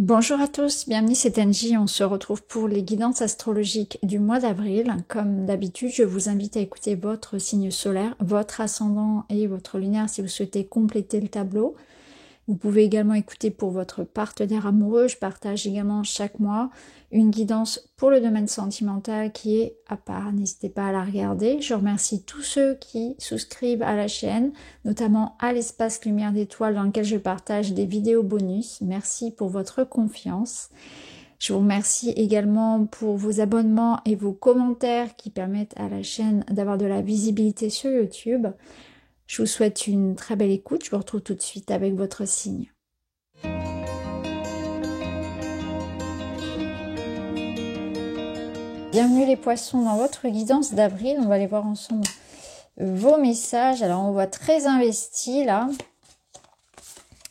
Bonjour à tous, bienvenue, c'est Angie. On se retrouve pour les guidances astrologiques du mois d'avril. Comme d'habitude, je vous invite à écouter votre signe solaire, votre ascendant et votre lunaire si vous souhaitez compléter le tableau. Vous pouvez également écouter pour votre partenaire amoureux. Je partage également chaque mois une guidance pour le domaine sentimental qui est à part. N'hésitez pas à la regarder. Je remercie tous ceux qui souscrivent à la chaîne, notamment à l'espace Lumière d'étoiles dans lequel je partage des vidéos bonus. Merci pour votre confiance. Je vous remercie également pour vos abonnements et vos commentaires qui permettent à la chaîne d'avoir de la visibilité sur YouTube. Je vous souhaite une très belle écoute. Je vous retrouve tout de suite avec votre signe. Bienvenue les poissons dans votre guidance d'avril. On va aller voir ensemble vos messages. Alors on voit très investi là.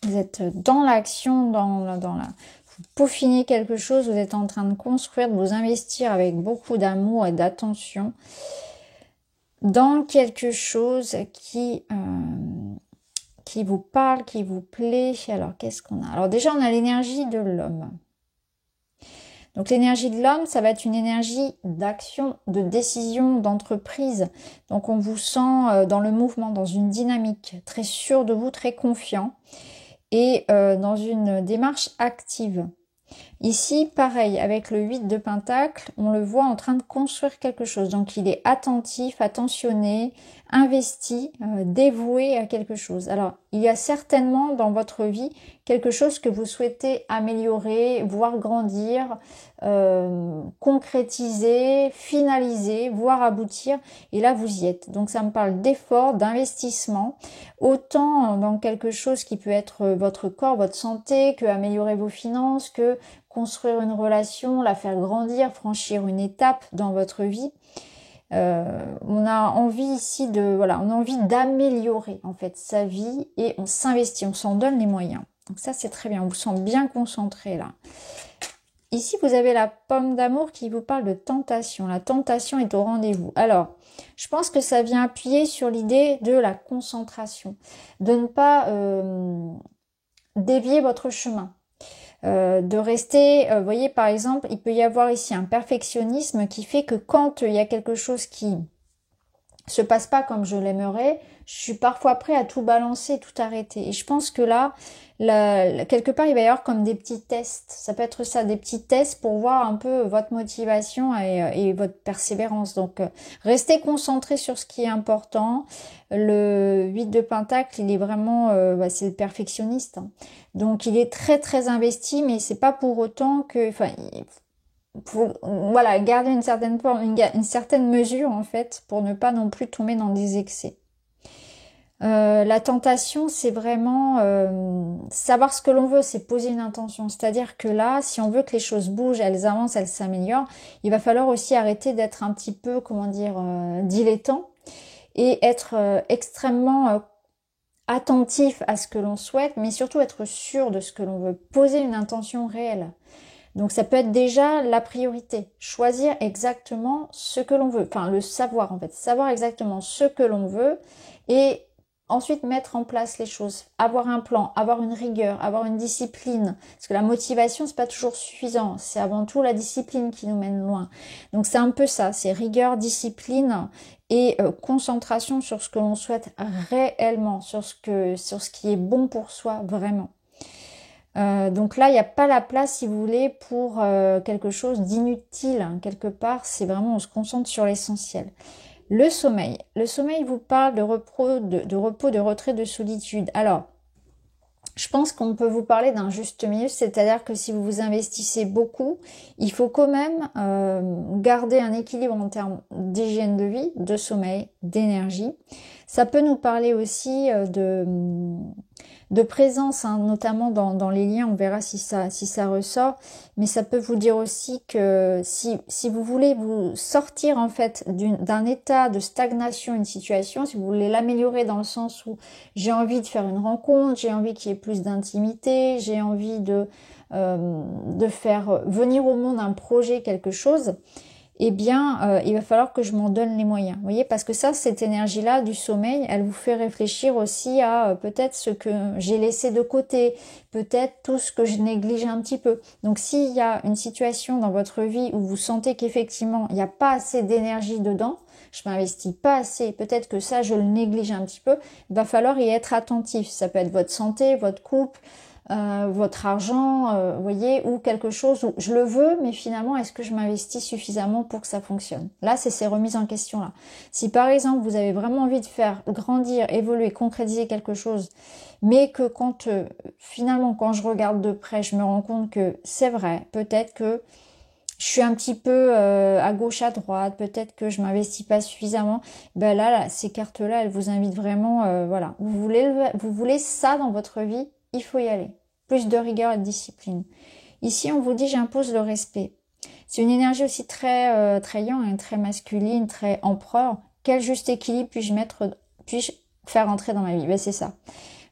Vous êtes dans l'action, vous peaufinez quelque chose. Vous êtes en train de construire, de vous investir avec beaucoup d'amour et d'attention dans quelque chose qui vous parle, qui vous plaît. Alors, qu'est-ce qu'on a? Alors déjà, on a l'énergie de l'homme. Donc, l'énergie de l'homme, ça va être une énergie d'action, de décision, d'entreprise. Donc, on vous sent dans le mouvement, dans une dynamique, très sûr de vous, très confiant et dans une démarche active. Ici, pareil, avec le 8 de Pentacle, on le voit en train de construire quelque chose. Donc, il est attentif, attentionné, investi, dévoué à quelque chose. Alors, il y a certainement dans votre vie quelque chose que vous souhaitez améliorer, voir grandir, concrétiser, finaliser, voir aboutir. Et là, vous y êtes. Donc, ça me parle d'effort, d'investissement, autant dans quelque chose qui peut être votre corps, votre santé, que améliorer vos finances, que construire une relation, la faire grandir, franchir une étape dans votre vie. On a envie ici on a envie d'améliorer en fait sa vie et on s'investit, on s'en donne les moyens. Donc ça c'est très bien, on vous sent bien concentré là. Ici vous avez la pomme d'amour qui vous parle de tentation. La tentation est au rendez-vous. Alors, je pense que ça vient appuyer sur l'idée de la concentration, de ne pas dévier votre chemin. De rester, vous voyez par exemple, il peut y avoir ici un perfectionnisme qui fait que quand il y a quelque chose qui se passe pas comme je l'aimerais, je suis parfois prêt à tout balancer, tout arrêter. Et je pense que là, quelque part, il va y avoir comme des petits tests. Ça peut être ça, des petits tests pour voir un peu votre motivation et votre persévérance. Donc, restez concentré sur ce qui est important. Le 8 de Pentacle, il est vraiment, c'est le perfectionniste. Hein. Donc, il est très, très investi, mais c'est pas pour autant que, voilà, garder une certaine forme, une certaine mesure en fait, pour ne pas non plus tomber dans des excès. La tentation, c'est vraiment savoir ce que l'on veut, c'est poser une intention. C'est-à-dire que là, si on veut que les choses bougent, elles avancent, elles s'améliorent, il va falloir aussi arrêter d'être un petit peu, dilettant et être extrêmement attentif à ce que l'on souhaite, mais surtout être sûr de ce que l'on veut, poser une intention réelle. Donc ça peut être déjà la priorité, choisir exactement ce que l'on veut, enfin le savoir en fait, savoir exactement ce que l'on veut et ensuite mettre en place les choses, avoir un plan, avoir une rigueur, avoir une discipline, parce que la motivation c'est pas toujours suffisant, c'est avant tout la discipline qui nous mène loin. Donc c'est un peu ça, c'est rigueur, discipline et concentration sur ce que l'on souhaite réellement, sur ce qui est bon pour soi vraiment. Donc là, il n'y a pas la place, si vous voulez, pour quelque chose d'inutile. Hein, quelque part, c'est vraiment, on se concentre sur l'essentiel. Le sommeil. Le sommeil vous parle de repos, de retrait, de solitude. Alors, je pense qu'on peut vous parler d'un juste milieu, c'est-à-dire que si vous vous investissez beaucoup, il faut quand même garder un équilibre en termes d'hygiène de vie, de sommeil, d'énergie. Ça peut nous parler aussi de présence, hein, notamment dans les liens, on verra si ça ressort, mais ça peut vous dire aussi que si vous voulez vous sortir en fait d'un état de stagnation, une situation, si vous voulez l'améliorer dans le sens où j'ai envie de faire une rencontre, j'ai envie qu'il y ait plus d'intimité, j'ai envie de faire venir au monde un projet, quelque chose, eh bien, il va falloir que je m'en donne les moyens. Vous voyez, parce que ça, cette énergie-là du sommeil, elle vous fait réfléchir aussi à peut-être ce que j'ai laissé de côté, peut-être tout ce que je néglige un petit peu. Donc, s'il y a une situation dans votre vie où vous sentez qu'effectivement, il n'y a pas assez d'énergie dedans, je m'investis pas assez, peut-être que ça, je le néglige un petit peu, il va falloir y être attentif. Ça peut être votre santé, votre couple, votre argent, vous voyez, ou quelque chose où je le veux, mais finalement, est-ce que je m'investis suffisamment pour que ça fonctionne? Là, c'est ces remises en question-là. Si par exemple, vous avez vraiment envie de faire grandir, évoluer, concrétiser quelque chose, mais que quand finalement, quand je regarde de près, je me rends compte que c'est vrai, peut-être que je suis un petit peu à gauche, à droite, peut-être que je m'investis pas suffisamment, ben là, ces cartes-là, elles vous invitent vraiment, voilà, vous voulez ça dans votre vie, il faut y aller. Plus de rigueur et de discipline. Ici, on vous dit, j'impose le respect. C'est une énergie aussi très yang, hein, très masculine, très empereur. Quel juste équilibre puis-je faire entrer dans ma vie? Ben, c'est ça.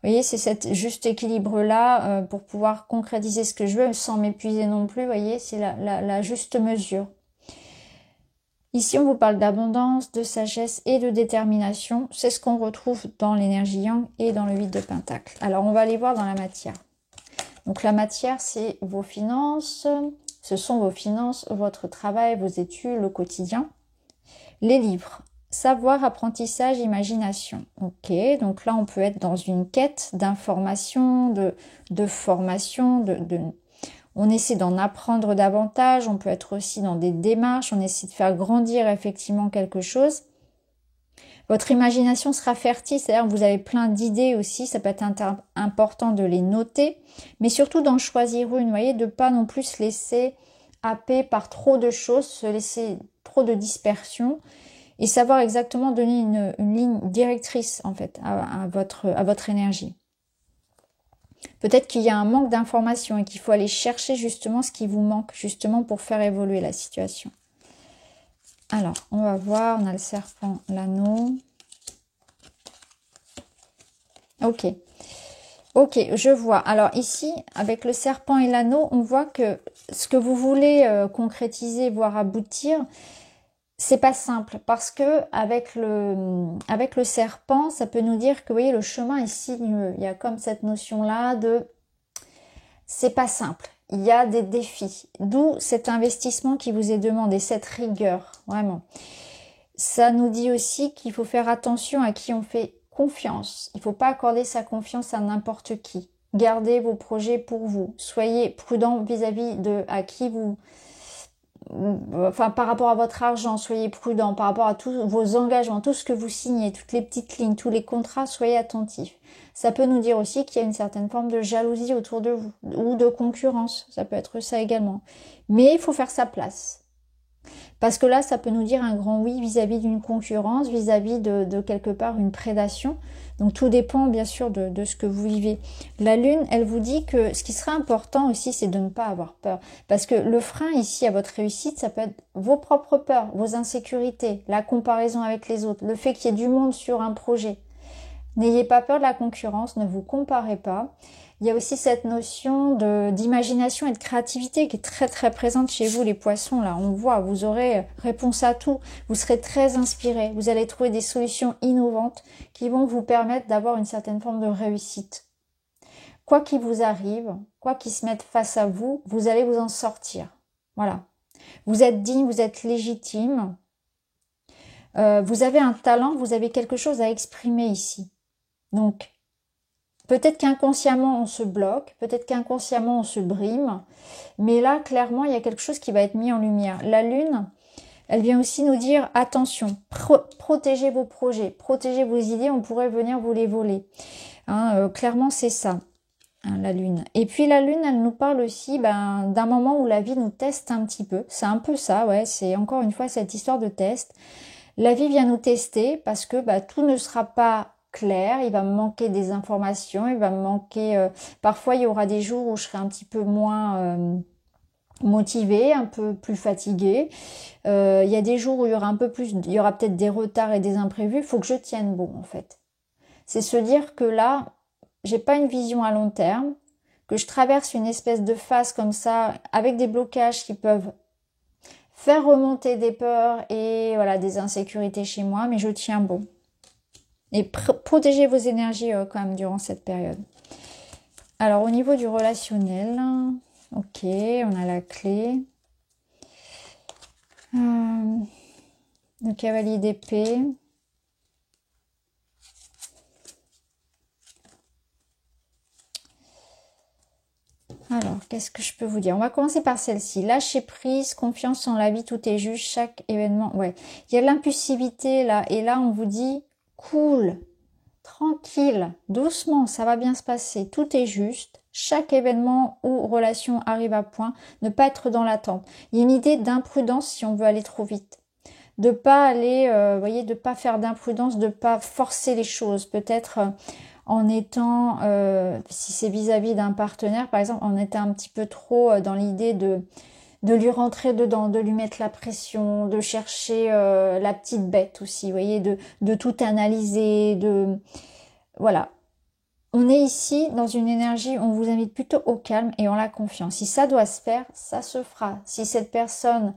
Vous voyez, c'est cet juste équilibre-là pour pouvoir concrétiser ce que je veux sans m'épuiser non plus. Vous voyez, c'est la juste mesure. Ici, on vous parle d'abondance, de sagesse et de détermination. C'est ce qu'on retrouve dans l'énergie yang et dans le 8 de Pentacle. Alors, on va aller voir dans la matière. Donc, la matière, c'est vos finances. Ce sont vos finances, votre travail, vos études, le quotidien. Les livres. Savoir, apprentissage, imagination. Ok, donc là, on peut être dans une quête d'information, de formation, on essaie d'en apprendre davantage, on peut être aussi dans des démarches, on essaie de faire grandir effectivement quelque chose. Votre imagination sera fertile, c'est-à-dire que vous avez plein d'idées aussi, ça peut être important de les noter, mais surtout d'en choisir une, vous voyez, de pas non plus se laisser happer par trop de choses, se laisser trop de dispersion, et savoir exactement donner une ligne directrice en fait à votre énergie. Peut-être qu'il y a un manque d'informations et qu'il faut aller chercher justement ce qui vous manque justement pour faire évoluer la situation. Alors, on va voir, on a le serpent, l'anneau. Ok. Ok, je vois. Alors ici, avec le serpent et l'anneau, on voit que ce que vous voulez concrétiser, voire aboutir, c'est pas simple parce que avec le serpent, ça peut nous dire que vous voyez le chemin est sinueux. Il y a comme cette notion là de c'est pas simple. Il y a des défis. D'où cet investissement qui vous est demandé, cette rigueur, vraiment. Ça nous dit aussi qu'il faut faire attention à qui on fait confiance. Il ne faut pas accorder sa confiance à n'importe qui. Gardez vos projets pour vous. Soyez prudent vis-à-vis de à qui vous enfin par rapport à votre argent, soyez prudent, par rapport à tous vos engagements, tout ce que vous signez, toutes les petites lignes, tous les contrats, soyez attentifs. Ça peut nous dire aussi qu'il y a une certaine forme de jalousie autour de vous, ou de concurrence, ça peut être ça également. Mais il faut faire sa place. Parce que là, ça peut nous dire un grand oui vis-à-vis d'une concurrence, vis-à-vis de quelque part une prédation. Donc tout dépend bien sûr de ce que vous vivez. La lune, elle vous dit que ce qui sera important aussi, c'est de ne pas avoir peur. Parce que le frein ici à votre réussite, ça peut être vos propres peurs, vos insécurités, la comparaison avec les autres, le fait qu'il y ait du monde sur un projet. N'ayez pas peur de la concurrence, ne vous comparez pas. Il y a aussi cette notion d'imagination et de créativité qui est très très présente chez vous les poissons. Là, on voit, vous aurez réponse à tout. Vous serez très inspirés. Vous allez trouver des solutions innovantes qui vont vous permettre d'avoir une certaine forme de réussite. Quoi qu'il vous arrive, quoi qu'il se mette face à vous, vous allez vous en sortir. Voilà. Vous êtes digne, vous êtes légitime. Vous avez un talent, vous avez quelque chose à exprimer ici. Donc, peut-être qu'inconsciemment on se bloque, peut-être qu'inconsciemment on se brime, mais là clairement il y a quelque chose qui va être mis en lumière. La lune, elle vient aussi nous dire attention, protégez vos projets, protégez vos idées, on pourrait venir vous les voler. Clairement c'est ça, la lune. Et puis la lune, elle nous parle aussi d'un moment où la vie nous teste un petit peu. C'est un peu ça, ouais, c'est encore une fois cette histoire de test. La vie vient nous tester parce que tout ne sera pas clair, il va me manquer des informations, il va me manquer... parfois, il y aura des jours où je serai un petit peu moins motivée, un peu plus fatiguée. Il y a des jours où il y aura un peu plus... Il y aura peut-être des retards et des imprévus. Il faut que je tienne bon, en fait. C'est se dire que là, j'ai pas une vision à long terme, que je traverse une espèce de phase comme ça, avec des blocages qui peuvent faire remonter des peurs et voilà, des insécurités chez moi, mais je tiens bon. Et protégez vos énergies quand même durant cette période. Alors au niveau du relationnel, ok, on a la clé. Le cavalier d'épée. Alors, qu'est-ce que je peux vous dire? On va commencer par celle-ci. Lâcher prise, confiance en la vie, tout est juste, chaque événement. Ouais, il y a l'impulsivité là. Et là, on vous dit, cool, tranquille, doucement, ça va bien se passer. Tout est juste. Chaque événement ou relation arrive à point. Ne pas être dans l'attente. Il y a une idée d'imprudence si on veut aller trop vite. De pas aller, vous voyez, de pas faire d'imprudence, de pas forcer les choses. Peut-être en étant, si c'est vis-à-vis d'un partenaire, par exemple, en étant un petit peu trop dans l'idée de lui rentrer dedans, de lui mettre la pression, de chercher la petite bête aussi, vous voyez, de tout analyser, voilà. On est ici dans une énergie, on vous invite plutôt au calme et en la confiance. Si ça doit se faire, ça se fera. Si cette personne,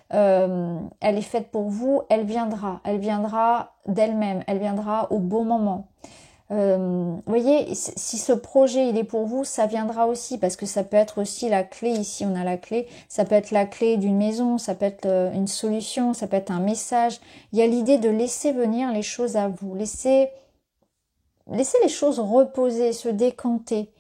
elle est faite pour vous, elle viendra d'elle-même, elle viendra au bon moment. Vous voyez, si ce projet il est pour vous, ça viendra aussi parce que ça peut être aussi la clé. Ici, on a la clé. Ça peut être la clé d'une maison, ça peut être une solution, ça peut être un message. Il y a l'idée de laisser venir les choses à vous, laisser les choses reposer, se décanter.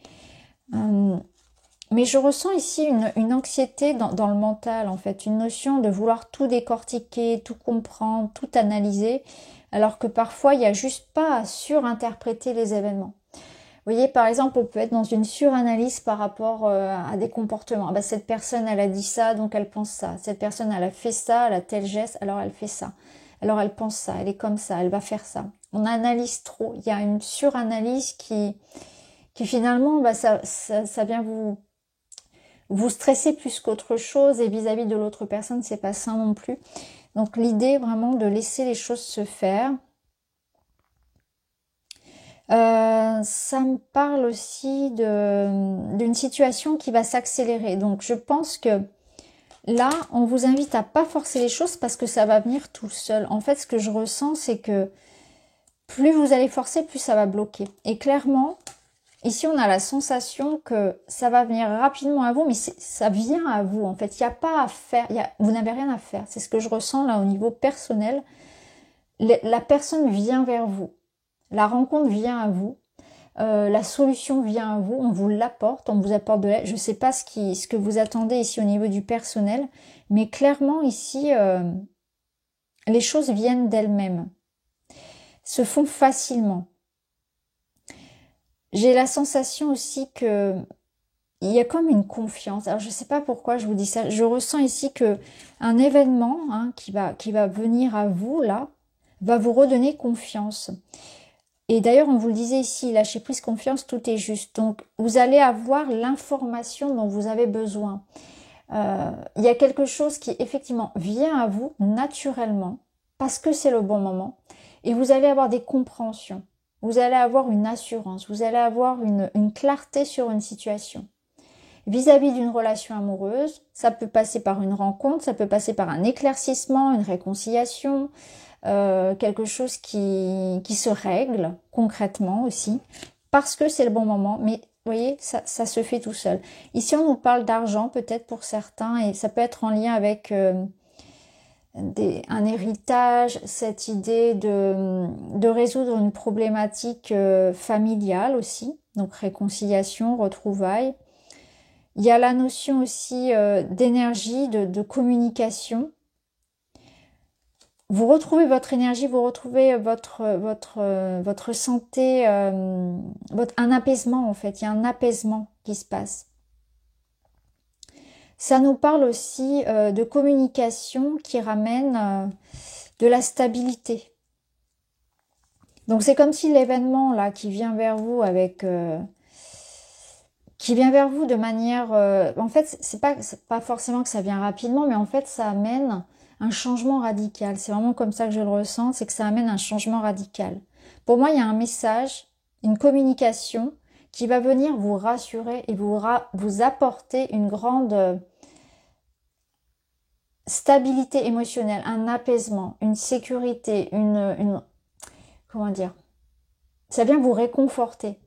Mais je ressens ici une anxiété dans le mental, en fait, une notion de vouloir tout décortiquer, tout comprendre, tout analyser, alors que parfois, il n'y a juste pas à surinterpréter les événements. Vous voyez, par exemple, on peut être dans une suranalyse par rapport à des comportements. Ah bah, cette personne, elle a dit ça, donc elle pense ça. Cette personne, elle a fait ça, elle a tel geste, alors elle fait ça. Alors elle pense ça, elle est comme ça, elle va faire ça. On analyse trop. Il y a une suranalyse qui finalement, bah, ça vient vous stresser plus qu'autre chose et vis-à-vis de l'autre personne, c'est pas sain non plus. Donc l'idée vraiment de laisser les choses se faire. Ça me parle aussi d'une situation qui va s'accélérer. Donc je pense que là, on vous invite à pas forcer les choses parce que ça va venir tout seul. En fait, ce que je ressens, c'est que plus vous allez forcer, plus ça va bloquer. Et clairement, ici, on a la sensation que ça va venir rapidement à vous, mais ça vient à vous. En fait, il n'y a pas à faire. Vous n'avez rien à faire. C'est ce que je ressens là au niveau personnel. La personne vient vers vous. La rencontre vient à vous. La solution vient à vous. On vous l'apporte. On vous apporte de l'aide. Je ne sais pas ce que vous attendez ici au niveau du personnel, mais clairement ici, les choses viennent d'elles-mêmes. Se font facilement. J'ai la sensation aussi que il y a comme une confiance. Alors je ne sais pas pourquoi je vous dis ça. Je ressens ici que un événement qui va venir à vous là va vous redonner confiance. Et d'ailleurs on vous le disait ici, lâchez prise, confiance, tout est juste. Donc vous allez avoir l'information dont vous avez besoin. Il y a quelque chose qui effectivement vient à vous naturellement parce que c'est le bon moment. Et vous allez avoir des compréhensions. Vous allez avoir une assurance. Vous allez avoir une clarté sur une situation. Vis-à-vis d'une relation amoureuse, ça peut passer par une rencontre, ça peut passer par un éclaircissement, une réconciliation, quelque chose qui se règle concrètement aussi, parce que c'est le bon moment. Mais vous voyez, ça se fait tout seul. Ici, on nous parle d'argent peut-être pour certains, et ça peut être en lien avec un héritage, cette idée de résoudre une problématique familiale aussi, donc réconciliation, retrouvailles. Il y a la notion aussi d'énergie, de communication. Vous retrouvez votre énergie, vous retrouvez votre santé, un apaisement en fait. Il y a un apaisement qui se passe. Ça nous parle aussi de communication qui ramène de la stabilité. Donc c'est comme si l'événement là qui vient vers vous qui vient vers vous de manière... en fait, c'est pas forcément que ça vient rapidement, mais en fait, ça amène un changement radical. C'est vraiment comme ça que je le ressens, c'est que ça amène un changement radical. Pour moi, il y a un message, une communication qui va venir vous rassurer et vous apporter une grande stabilité émotionnelle, un apaisement, une sécurité, comment dire, ça vient vous réconforter.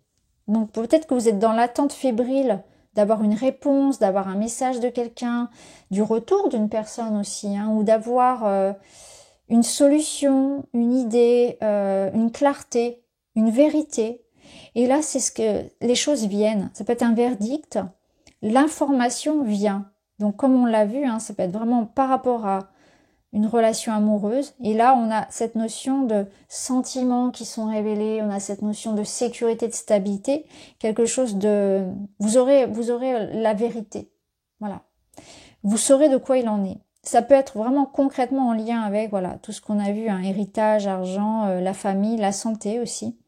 Donc peut-être que vous êtes dans l'attente fébrile d'avoir une réponse, d'avoir un message de quelqu'un, du retour d'une personne aussi, hein, ou d'avoir une solution, une idée, une clarté, une vérité. Et là, c'est ce que les choses viennent. Ça peut être un verdict. L'information vient. Donc comme on l'a vu, hein, ça peut être vraiment par rapport à une relation amoureuse. Et là, on a cette notion de sentiments qui sont révélés, on a cette notion de sécurité, de stabilité, quelque chose de... Vous aurez la vérité. Voilà. Vous saurez de quoi il en est. Ça peut être vraiment concrètement en lien avec voilà tout ce qu'on a vu, hein, héritage, argent, la famille, la santé aussi.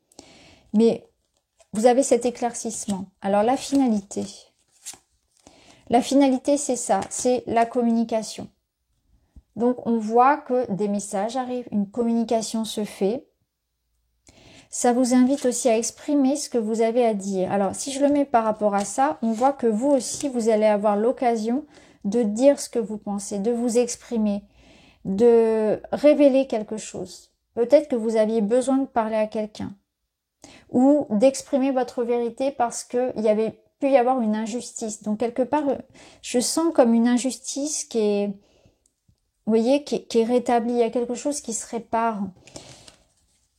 Mais vous avez cet éclaircissement. Alors la finalité. La finalité, c'est ça, c'est la communication. Donc, on voit que des messages arrivent, une communication se fait. Ça vous invite aussi à exprimer ce que vous avez à dire. Alors, si je le mets par rapport à ça, on voit que vous aussi, vous allez avoir l'occasion de dire ce que vous pensez, de vous exprimer, de révéler quelque chose. Peut-être que vous aviez besoin de parler à quelqu'un ou d'exprimer votre vérité parce qu'il y avait pu y avoir une injustice. Donc, quelque part, je sens comme une injustice qui est... Vous voyez, qui est rétabli, il y a quelque chose qui se répare.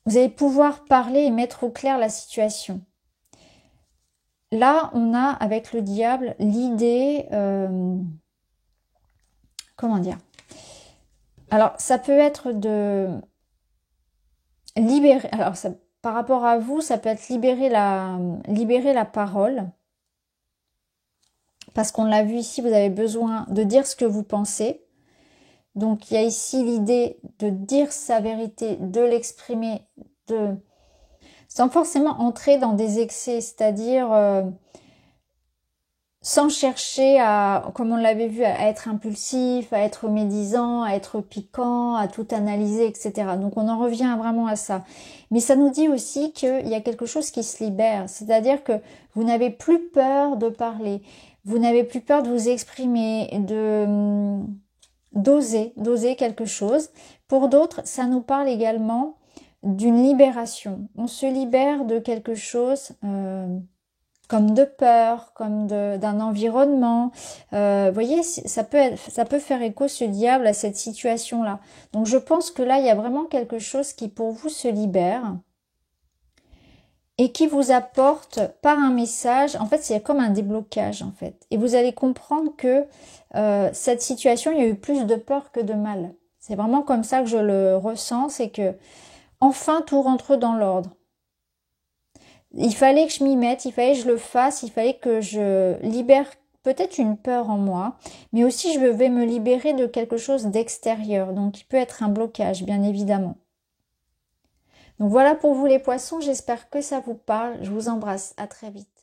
Vous allez pouvoir parler et mettre au clair la situation. Là, on a avec le diable l'idée... comment dire? Alors, ça peut être de libérer... Alors, ça, par rapport à vous, ça peut être libérer la parole. Parce qu'on l'a vu ici, vous avez besoin de dire ce que vous pensez. Donc, il y a ici l'idée de dire sa vérité, de l'exprimer, sans forcément entrer dans des excès, c'est-à-dire sans chercher à, comme on l'avait vu, à être impulsif, à être médisant, à être piquant, à tout analyser, etc. Donc, on en revient vraiment à ça. Mais ça nous dit aussi qu'il y a quelque chose qui se libère, c'est-à-dire que vous n'avez plus peur de parler, vous n'avez plus peur de vous exprimer, d'oser quelque chose. Pour d'autres, ça nous parle également d'une libération. On se libère de quelque chose comme de peur, comme d'un environnement. Vous voyez, ça peut faire écho, ce diable, à cette situation-là. Donc je pense que là, il y a vraiment quelque chose qui pour vous se libère et qui vous apporte par un message, en fait, c'est comme un déblocage, en fait. Et vous allez comprendre que cette situation, il y a eu plus de peur que de mal. C'est vraiment comme ça que je le ressens, c'est que enfin tout rentre dans l'ordre. Il fallait que je m'y mette, il fallait que je le fasse, il fallait que je libère peut-être une peur en moi, mais aussi je vais me libérer de quelque chose d'extérieur, donc il peut être un blocage, bien évidemment. Donc voilà pour vous les poissons, j'espère que ça vous parle, je vous embrasse, à très vite.